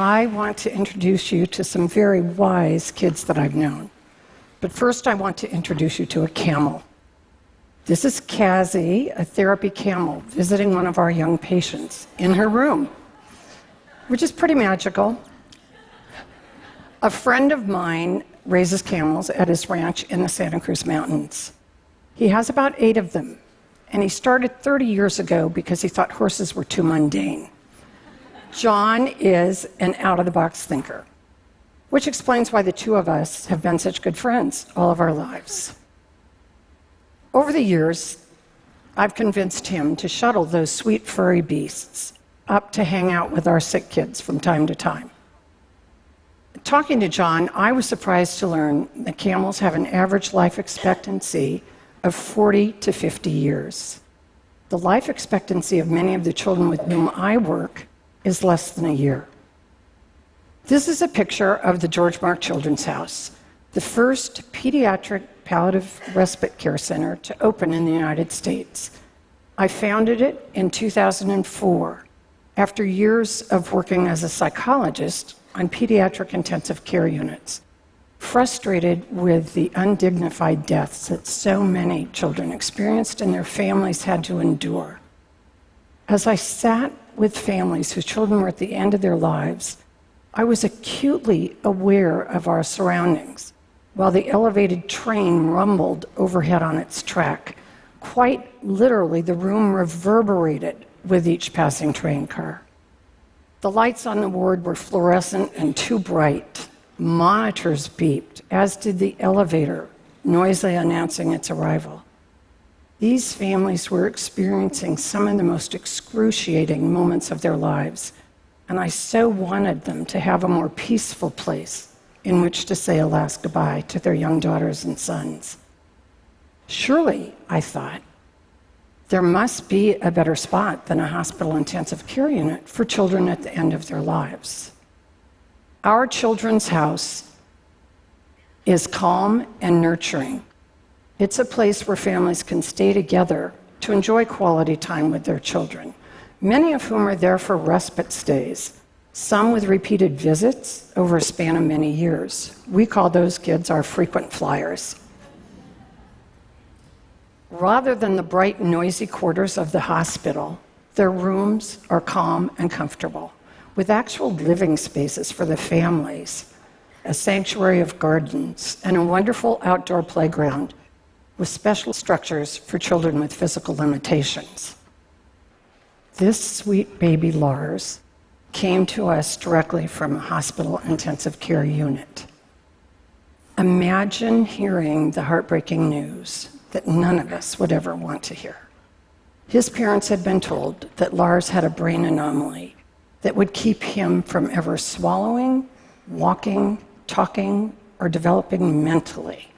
I want to introduce you to some very wise kids that I've known. But first, I want to introduce you to a camel. This is Cassie, a therapy camel, visiting one of our young patients in her room, which is pretty magical. A friend of mine raises camels at his ranch in the Santa Cruz Mountains. He has about 8 of them, and he started 30 years ago because he thought horses were too mundane. John is an out-of-the-box thinker, which explains why the two of us have been such good friends all of our lives. Over the years, I've convinced him to shuttle those sweet furry beasts up to hang out with our sick kids from time to time. Talking to John, I was surprised to learn that camels have an average life expectancy of 40 to 50 years. The life expectancy of many of the children with whom I work is less than a year. This is a picture of the George Mark Children's House, the first pediatric palliative respite care center to open in the United States. I founded it in 2004 after years of working as a psychologist on pediatric intensive care units, frustrated with the undignified deaths that so many children experienced and their families had to endure. As I sat with families whose children were at the end of their lives, I was acutely aware of our surroundings while the elevated train rumbled overhead on its track. Quite literally, the room reverberated with each passing train car. The lights on the ward were fluorescent and too bright. Monitors beeped, as did the elevator, noisily announcing its arrival. These families were experiencing some of the most excruciating moments of their lives, and I so wanted them to have a more peaceful place in which to say a last goodbye to their young daughters and sons. Surely, I thought, there must be a better spot than a hospital intensive care unit for children at the end of their lives. Our children's house is calm and nurturing. It's a place where families can stay together to enjoy quality time with their children, many of whom are there for respite stays, some with repeated visits over a span of many years. We call those kids our frequent flyers. Rather than the bright, noisy quarters of the hospital, their rooms are calm and comfortable, with actual living spaces for the families, a sanctuary of gardens, and a wonderful outdoor playground with special structures for children with physical limitations. This sweet baby Lars came to us directly from a hospital intensive care unit. Imagine hearing the heartbreaking news that none of us would ever want to hear. His parents had been told that Lars had a brain anomaly that would keep him from ever swallowing, walking, talking, or developing mentally.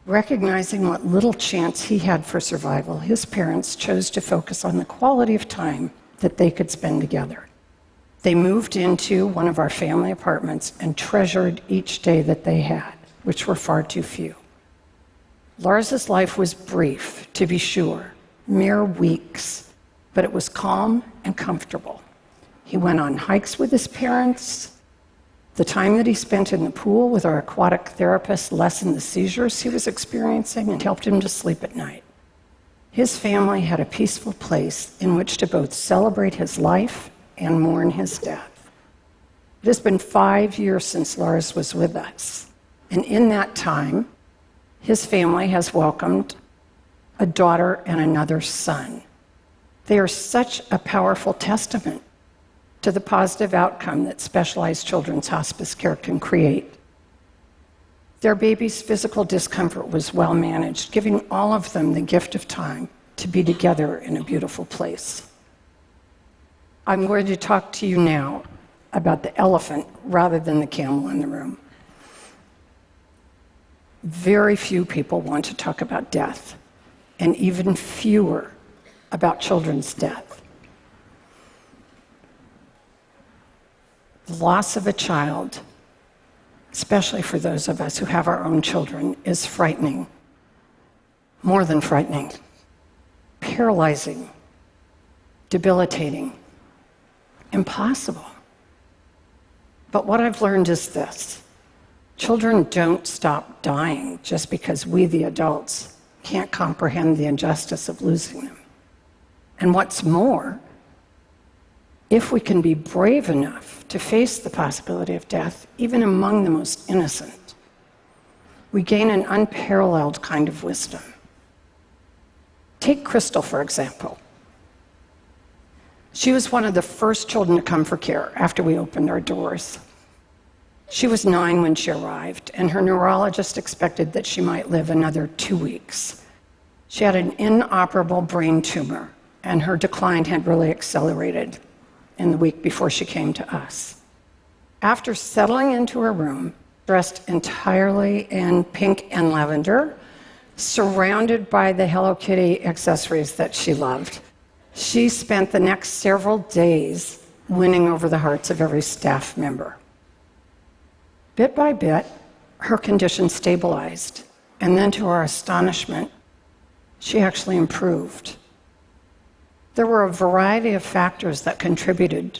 Recognizing what little chance he had for survival, his parents chose to focus on the quality of time that they could spend together. They moved into one of our family apartments and treasured each day that they had, which were far too few. Lars's life was brief, to be sure, mere weeks, but it was calm and comfortable. He went on hikes with his parents. The time that he spent in the pool with our aquatic therapist lessened the seizures he was experiencing and helped him to sleep at night. His family had a peaceful place in which to both celebrate his life and mourn his death. It has been 5 years since Lars was with us, and in that time, his family has welcomed a daughter and another son. They are such a powerful testament to the positive outcome that specialized children's hospice care can create. Their baby's physical discomfort was well managed, giving all of them the gift of time to be together in a beautiful place. I'm going to talk to you now about the elephant rather than the camel in the room. Very few people want to talk about death, and even fewer about children's death. The loss of a child, especially for those of us who have our own children, is frightening. More than frightening. Paralyzing. Debilitating. Impossible. But what I've learned is this: children don't stop dying just because we, the adults, can't comprehend the injustice of losing them. And what's more, if we can be brave enough to face the possibility of death, even among the most innocent, we gain an unparalleled kind of wisdom. Take Crystal, for example. She was one of the first children to come for care after we opened our doors. She was 9 when she arrived, and her neurologist expected that she might live another 2 weeks. She had an inoperable brain tumor, and her decline had really accelerated in the week before she came to us. After settling into her room, dressed entirely in pink and lavender, surrounded by the Hello Kitty accessories that she loved, she spent the next several days winning over the hearts of every staff member. Bit by bit, her condition stabilized, and then to our astonishment, she actually improved. There were a variety of factors that contributed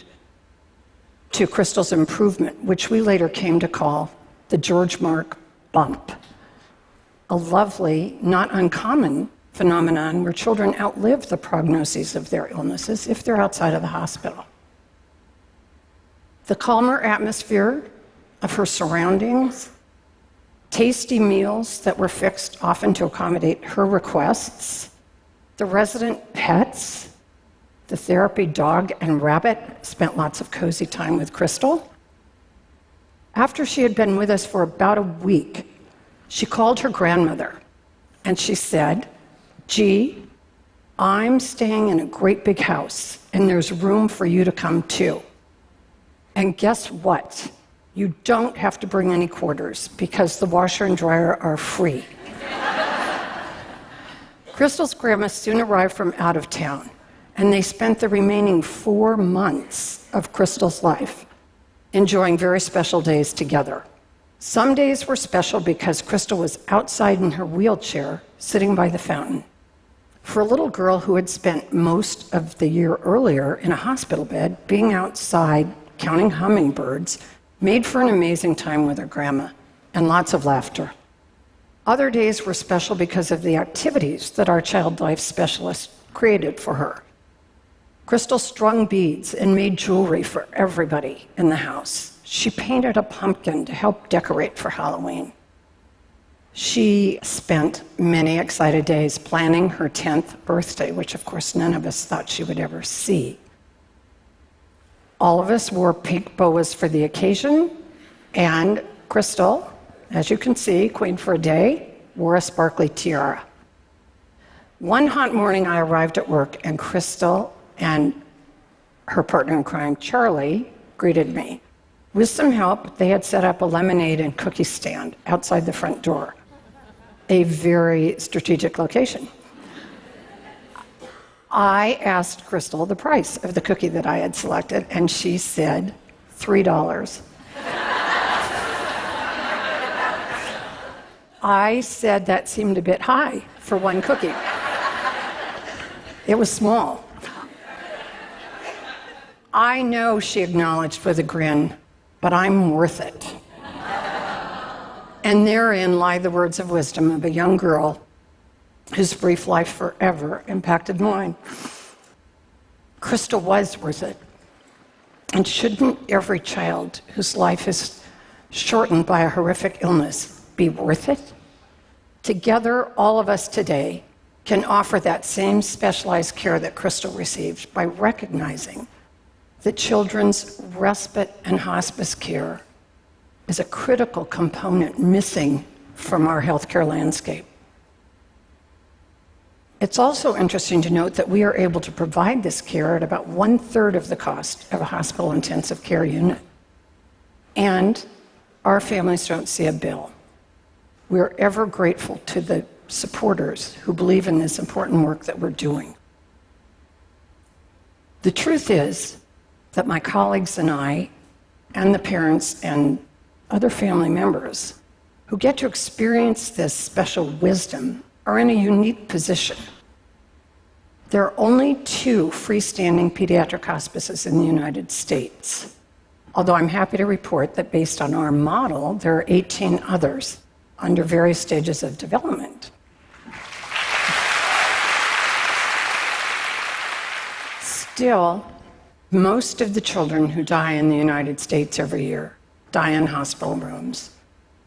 to Crystal's improvement, which we later came to call the George Mark bump, a lovely, not uncommon phenomenon where children outlive the prognoses of their illnesses if they're outside of the hospital. The calmer atmosphere of her surroundings, tasty meals that were fixed often to accommodate her requests, the resident pets, the therapy dog and rabbit spent lots of cozy time with Crystal. After she had been with us for about a week, she called her grandmother and she said, "Gee, I'm staying in a great big house and there's room for you to come too. And guess what? You don't have to bring any quarters because the washer and dryer are free." Crystal's grandma soon arrived from out of town, and they spent the remaining 4 months of Crystal's life enjoying very special days together. Some days were special because Crystal was outside in her wheelchair, sitting by the fountain. For a little girl who had spent most of the year earlier in a hospital bed, being outside counting hummingbirds made for an amazing time with her grandma and lots of laughter. Other days were special because of the activities that our child life specialist created for her. Crystal strung beads and made jewelry for everybody in the house. She painted a pumpkin to help decorate for Halloween. She spent many excited days planning her 10th birthday, which of course none of us thought she would ever see. All of us wore pink boas for the occasion, and Crystal, as you can see, queen for a day, wore a sparkly tiara. One hot morning I arrived at work and Crystal and her partner in crime, Charlie, greeted me. With some help, they had set up a lemonade and cookie stand outside the front door, a very strategic location. I asked Crystal the price of the cookie that I had selected, and she said $3. I said that seemed a bit high for one cookie. It was small. I know, she acknowledged with a grin, but I'm worth it. And therein lie the words of wisdom of a young girl whose brief life forever impacted mine. Crystal was worth it. And shouldn't every child whose life is shortened by a horrific illness be worth it? Together, all of us today can offer that same specialized care that Crystal received by recognizing that children's respite and hospice care is a critical component missing from our healthcare landscape. It's also interesting to note that we are able to provide this care at about 1/3 of the cost of a hospital intensive care unit. And our families don't see a bill. We're ever grateful to the supporters who believe in this important work that we're doing. The truth is that my colleagues and I, and the parents and other family members who get to experience this special wisdom are in a unique position. There are only 2 freestanding pediatric hospices in the United States. Although I'm happy to report that based on our model, there are 18 others under various stages of development. Still, most of the children who die in the United States every year die in hospital rooms,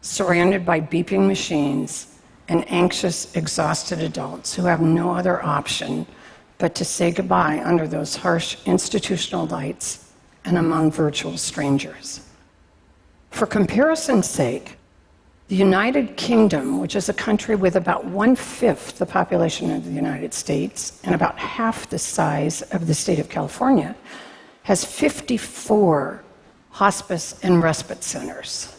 surrounded by beeping machines and anxious, exhausted adults who have no other option but to say goodbye under those harsh institutional lights and among virtual strangers. For comparison's sake, the United Kingdom, which is a country with about 1/5 the population of the United States and about half the size of the state of California, has 54 hospice and respite centers.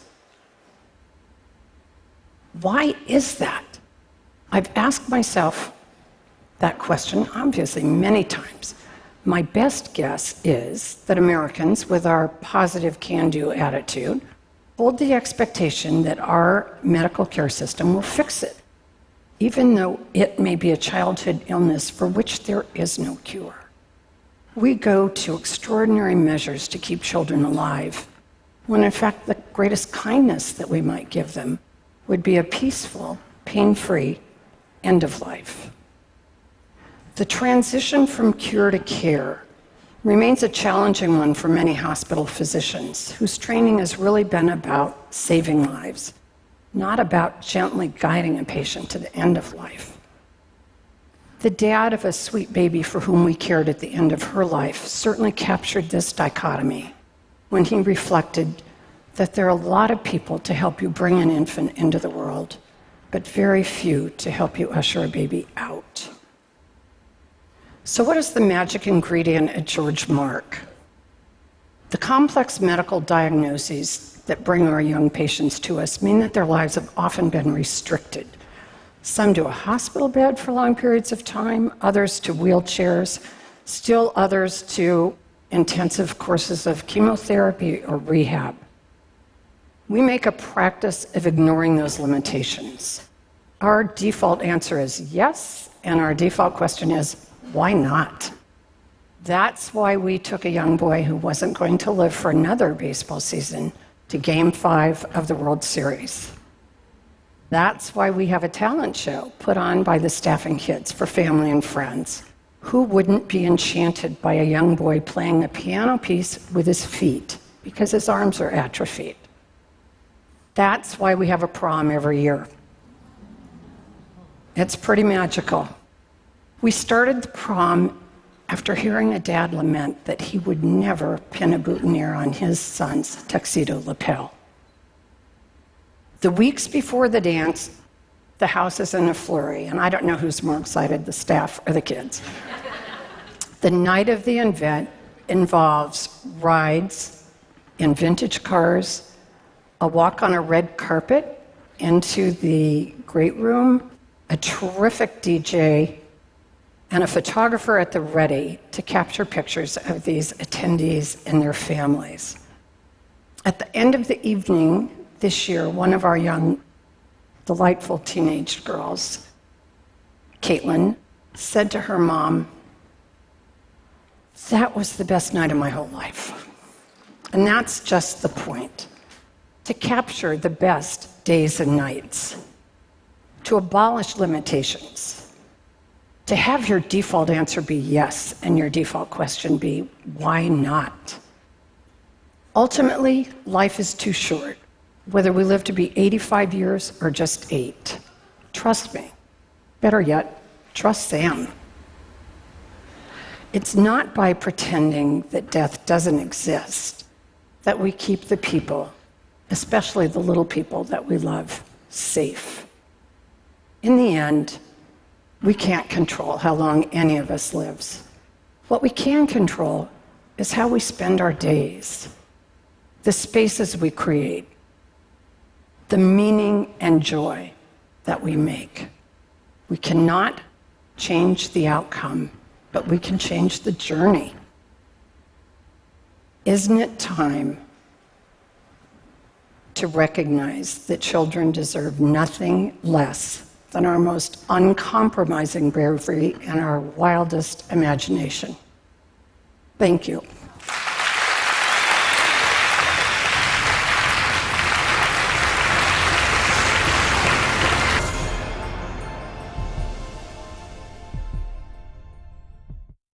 Why is that? I've asked myself that question, obviously, many times. My best guess is that Americans, with our positive can-do attitude, hold the expectation that our medical care system will fix it, even though it may be a childhood illness for which there is no cure. We go to extraordinary measures to keep children alive, when in fact the greatest kindness that we might give them would be a peaceful, pain-free end of life. The transition from cure to care remains a challenging one for many hospital physicians whose training has really been about saving lives, not about gently guiding a patient to the end of life. The dad of a sweet baby for whom we cared at the end of her life certainly captured this dichotomy when he reflected that there are a lot of people to help you bring an infant into the world, but very few to help you usher a baby out. So what is the magic ingredient at George Mark? The complex medical diagnoses that bring our young patients to us mean that their lives have often been restricted. Some to a hospital bed for long periods of time, others to wheelchairs, still others to intensive courses of chemotherapy or rehab. We make a practice of ignoring those limitations. Our default answer is yes, and our default question is, why not? That's why we took a young boy who wasn't going to live for another baseball season to Game 5 of the World Series. That's why we have a talent show put on by the staffing kids for family and friends. Who wouldn't be enchanted by a young boy playing a piano piece with his feet because his arms are atrophied? That's why we have a prom every year. It's pretty magical. We started the prom after hearing a dad lament that he would never pin a boutonniere on his son's tuxedo lapel. The weeks before the dance, the house is in a flurry, and I don't know who's more excited, the staff or the kids. The night of the event involves rides in vintage cars, a walk on a red carpet into the great room, a terrific DJ, and a photographer at the ready to capture pictures of these attendees and their families. At the end of the evening this year, one of our young, delightful teenage girls, Caitlin, said to her mom, "That was the best night of my whole life." And that's just the point. To capture the best days and nights, to abolish limitations, to have your default answer be yes and your default question be, why not? Ultimately, life is too short, whether we live to be 85 years or just 8. Trust me. Better yet, trust Sam. It's not by pretending that death doesn't exist that we keep the people, especially the little people that we love, safe. In the end, we can't control how long any of us lives. What we can control is how we spend our days, the spaces we create, the meaning and joy that we make. We cannot change the outcome, but we can change the journey. Isn't it time to recognize that children deserve nothing less than our most uncompromising bravery and our wildest imagination? Thank you.